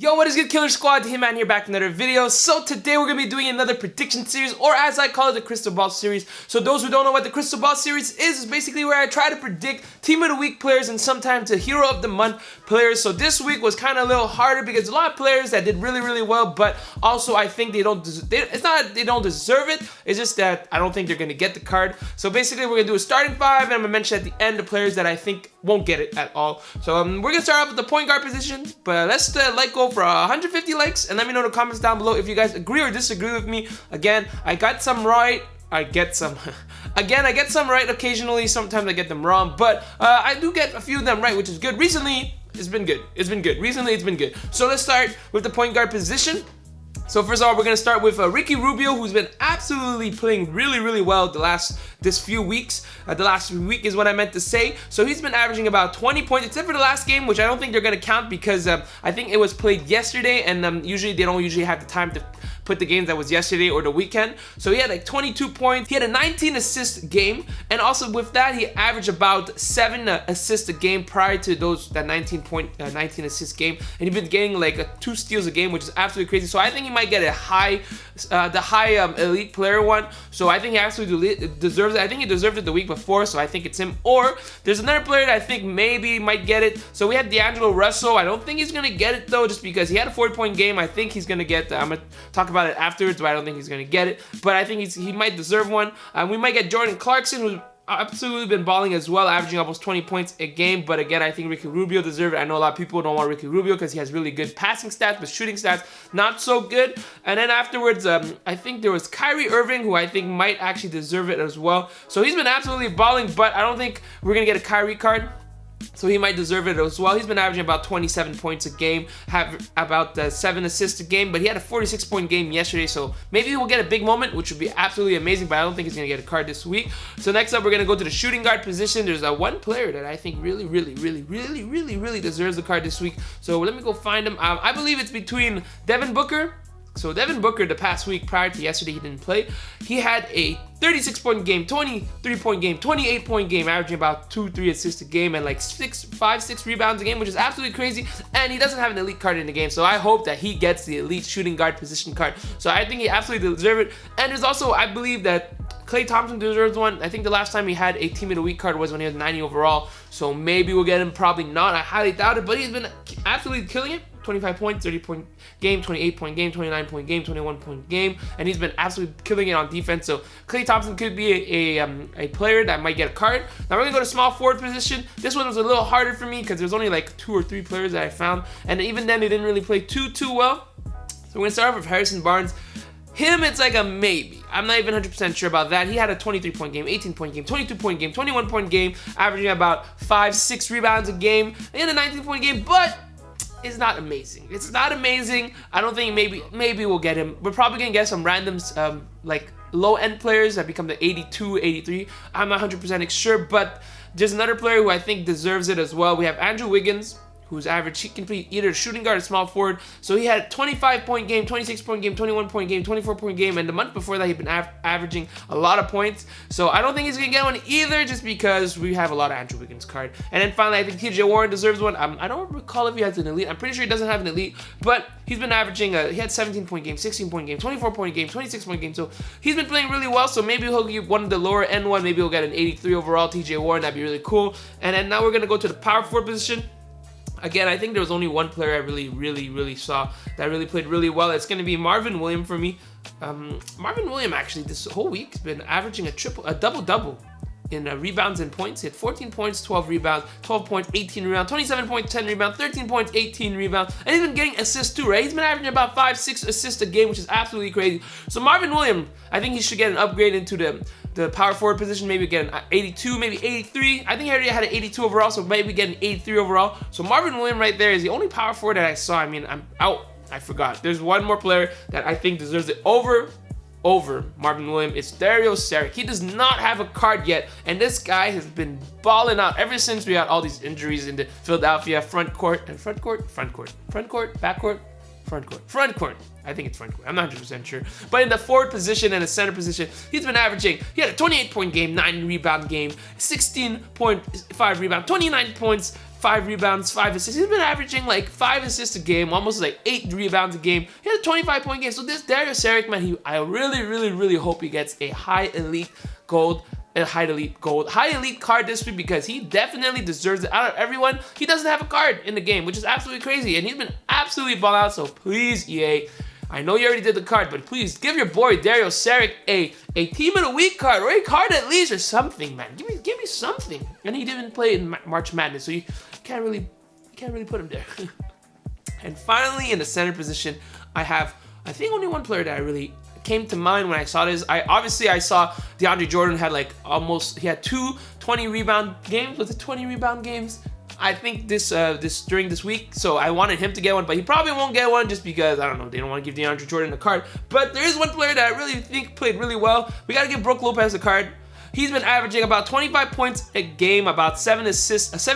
Yo, what is good, Killer Squad? Hitman here, back in another video. So today we're going to be doing another prediction series, or as I call it, the Crystal Ball series. So those who don't know what the Crystal Ball series is basically where I try to predict Team of the Week players and sometimes the Hero of the Month players. So this week was kind of a little harder because a lot of players that did really well, but also I think they don't, it's not that they don't deserve it, it's just that I don't think they're going to get the card. So basically we're going to do a starting five, and I'm going to mention at the end the players that I think won't get it at all. So we're going to start off with the point guard position, but let's let go for 150 likes and let me know in the comments down below if you guys agree or disagree with me. Again, I got some right. I get some right occasionally. Sometimes I get them wrong, but I do get a few of them right, which is good. Recently, it's been good. Recently, it's been good. So let's start with the point guard position. So first of all, we're going to start with Ricky Rubio, who's been absolutely playing really well this few weeks. The last week is what I meant to say. So he's been averaging about 20 points, except for the last game, which I don't think they're going to count because I think it was played yesterday, and usually they don't usually have the time to put the games that was yesterday or the weekend. So he had like 22 points. He had a 19 assist game, and also with that, he averaged about 7 assists a game prior to that 19 assist game, and he's been getting like 2 steals a game, which is absolutely crazy. So I think he might get a high elite player one. So I think he absolutely deserves it. I think he deserved it the week before, so I think it's him. Or there's another player that I think maybe might get it. So we had D'Angelo Russell. I don't think he's gonna get it though, just because he had a 40-point game. I think he's gonna get. I'm gonna talk about it afterwards, but I don't think he's gonna get it. But I think he might deserve one. We might get Jordan Clarkson, who's absolutely been balling as well, averaging almost 20 points a game. But again, I think Ricky Rubio deserves it. I know a lot of people don't want Ricky Rubio because he has really good passing stats, but shooting stats not so good. And then afterwards, I think there was Kyrie Irving, who I think might actually deserve it as well. So he's been absolutely balling, but I don't think we're gonna get a Kyrie card. So he might deserve it as well. He's been averaging about 27 points a game, have about 7 assists a game, but he had a 46-point game yesterday, so maybe he will get a big moment, which would be absolutely amazing, but I don't think he's going to get a card this week. So next up, we're going to go to the shooting guard position. There's one player that I think really deserves the card this week. So let me go find him. I believe it's between Devin Booker. So Devin Booker, the past week prior to yesterday, he didn't play. He had a 36-point game, 23-point game, 28-point game, averaging about 2-3 assists a game and like 5-6 rebounds a game, which is absolutely crazy. And he doesn't have an elite card in the game, so I hope that he gets the elite shooting guard position card. So I think he absolutely deserves it. And there's also, I believe that Klay Thompson deserves one. I think the last time he had a Team of the Week card was when he was 90 overall. So maybe we'll get him, probably not. I highly doubt it, but he's been absolutely killing it. 25 points, 30-point game, 28-point game, 29-point game, 21-point game, and he's been absolutely killing it on defense. So Klay Thompson could be a player that might get a card. Now we're gonna go to small forward position. This one was a little harder for me because there's only like 2 or 3 players that I found, and even then they didn't really play too well. So we're gonna start off with Harrison Barnes. Him, it's like a maybe. I'm not even 100% sure about that. He had a 23-point game, 18-point game, 22-point game, 21-point game, averaging about 5-6 rebounds a game, and a 19-point game, but it's not amazing. It's not amazing. I don't think maybe we'll get him. We're probably gonna get some randoms like low-end players that become the 82, 83. I'm not 100% sure, but there's another player who I think deserves it as well. We have Andrew Wiggins, who's average. He can play either shooting guard or small forward. So he had a 25-point game, 26-point game, 21-point game, 24-point game, and the month before that he'd been averaging a lot of points. So I don't think he's gonna get one either, just because we have a lot of Andrew Wiggins card. And then finally, I think TJ Warren deserves one. I don't recall if he has an elite. I'm pretty sure he doesn't have an elite, but he's been averaging. He had 17-point game, 16-point game, 24-point game, 26-point game. So he's been playing really well. So maybe he'll get one of the lower end one. Maybe he'll get an 83 overall. TJ Warren, that'd be really cool. And then now we're gonna go to the power forward position. Again, I think there was only one player I really saw that really played really well. It's going to be Marvin Williams for me. Marvin Williams actually this whole week has been averaging a double-double in rebounds and points. He had 14 points, 12 rebounds, 12 points, 18 rebounds, 27 points, 10 rebounds, 13 points, 18 rebounds, and he's been getting assists too, right? He's been averaging about 5-6 assists a game, which is absolutely crazy. So Marvin Williams, I think he should get an upgrade into the power forward position, maybe get an 82, maybe 83. I think he already had an 82 overall, so maybe get an 83 overall. So Marvin Williams right there is the only power forward that I saw. I mean, I'm out. I forgot. There's one more player that I think deserves it over Marvin Williams. It's Dario Saric. He does not have a card yet, and this guy has been balling out ever since we had all these injuries in the Philadelphia front court, back court, front court. I think it's front court. I'm not 100% sure. But in the forward position and the center position, he's been averaging. He had a 28-point game, 9 rebound game, 16.5 rebound, 29 points, 5 rebounds, 5 assists. He's been averaging like 5 assists a game, almost like 8 rebounds a game. He had a 25-point game. So this Dario Saric, man, I really hope he gets a high elite gold card this week, because he definitely deserves it. Out of everyone, he doesn't have a card in the game, which is absolutely crazy, and he's been absolutely balling out. So please, EA, I know you already did the card, but please give your boy Dario Saric a Team of the Week card, or a card at least, or something, man. Give me something. And he didn't play in March Madness, so you can't really put him there. And finally, in the center position, I think only one player that I really came to mind when I saw this. I saw DeAndre Jordan had he had 2 20 rebound games. Was it 20 rebound games? I think during this week, so I wanted him to get one, but he probably won't get one just because, I don't know, they don't want to give DeAndre Jordan the card. But there is one player that I really think played really well. We got to give Brook Lopez the card. He's been averaging about 25 points a game, about 7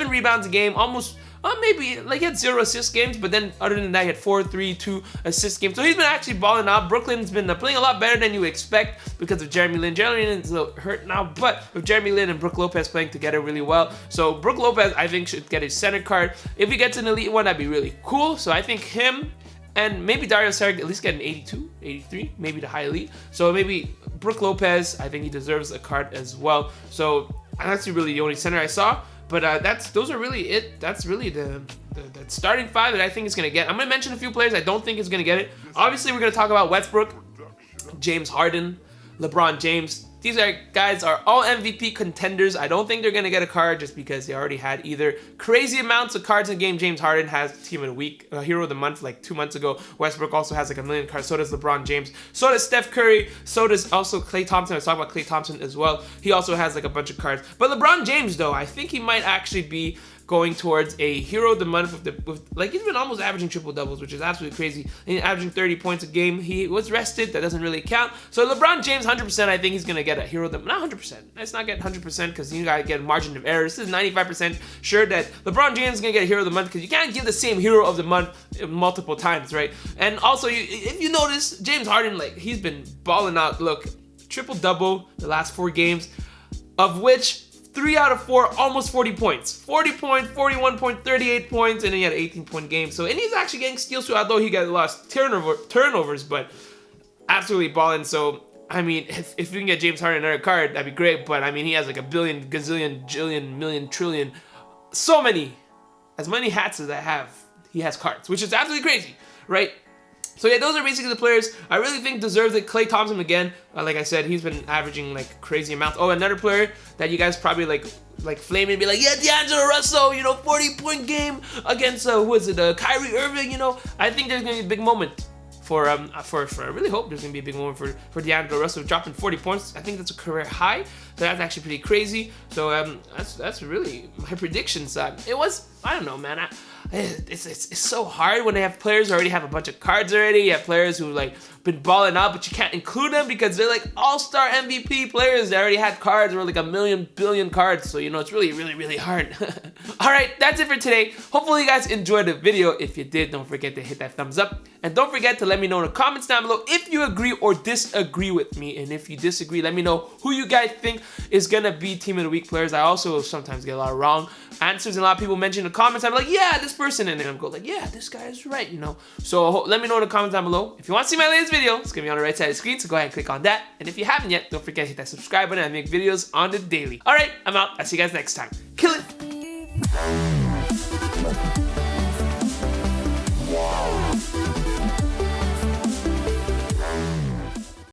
rebounds a game, almost maybe like he had 0 assist games, but then other than that, he had 4, 3, 2 assist games. So he's been actually balling out. Brooklyn's been playing a lot better than you would expect because of Jeremy Lin. Jeremy Lin is hurt now, but with Jeremy Lin and Brook Lopez playing together really well. So Brook Lopez, I think, should get his center card. If he gets an elite one, that'd be really cool. So I think him and maybe Dario Saric at least get an 82, 83, maybe the high elite. So maybe Brook Lopez, I think he deserves a card as well. So that's really the only center I saw. But those are really it. That's really the starting 5 that I think is going to get. I'm going to mention a few players I don't think is going to get it. Obviously, we're going to talk about Westbrook, James Harden, LeBron James. These guys are all MVP contenders. I don't think they're going to get a card just because they already had either crazy amounts of cards in the game. James Harden has Team of the Week, Hero of the Month like 2 months ago. Westbrook also has like 1 million cards. So does LeBron James. So does Steph Curry. So does also Klay Thompson. I was talking about Klay Thompson as well. He also has like a bunch of cards. But LeBron James, though, I think he might actually be going towards a Hero of the Month with he's been almost averaging triple doubles, which is absolutely crazy. And averaging 30 points a game. He was rested. That doesn't really count. So LeBron James, 100%, I think he's gonna get a Hero of the Not 100%. Let's not get 100% because you gotta get a margin of error. This is 95% sure that LeBron James is gonna get a Hero of the Month because you can't give the same Hero of the Month multiple times, right? And also, if you notice, James Harden, he's been balling out. Look, triple double the last 4 games, of which 3 out of 4, almost 40 points. 40 points, 41 point, 38 points, and then he had an 18-point game. So, and he's actually getting steals too, although he got lost turnovers, but absolutely balling. So, I mean, if we can get James Harden another card, that'd be great. But I mean, he has like a billion, gazillion, jillion, million, trillion, so many, as many hats as I have, he has cards, which is absolutely crazy, right? So yeah, those are basically the players I really think deserves it. Klay Thompson again, like I said, he's been averaging like crazy amounts. Oh, another player that you guys probably like flame and be like, yeah, D'Angelo Russell, 40-point game against who is it, Kyrie Irving. I think there's gonna be a big moment for I really hope there's gonna be a big moment for D'Angelo Russell dropping 40 points. I think that's a career high. So that's actually pretty crazy. So that's really my predictions. It was, I don't know, man. It's so hard when they have players who already have a bunch of cards already. You have players who been balling out, but you can't include them because they're like all-star MVP players. They already had cards or like a million billion cards. So it's really hard. All right, that's it for today. Hopefully you guys enjoyed the video. If you did, don't forget to hit that thumbs up, and don't forget to let me know in the comments down below if you agree or disagree with me. And if you disagree, let me know who you guys think is gonna be Team of the Week players. I also sometimes get a lot of wrong answers, and a lot of people mention in the comments. I'm like, yeah, this person, and then I'm going like, yeah, this guy is right, So let me know in the comments down below. If you want to see my latest video, it's gonna be on the right side of the screen, so go ahead and click on that. And if you haven't yet, don't forget to hit that subscribe button. I make videos on the daily. All right, I'm out. I'll see you guys next time. Kill it.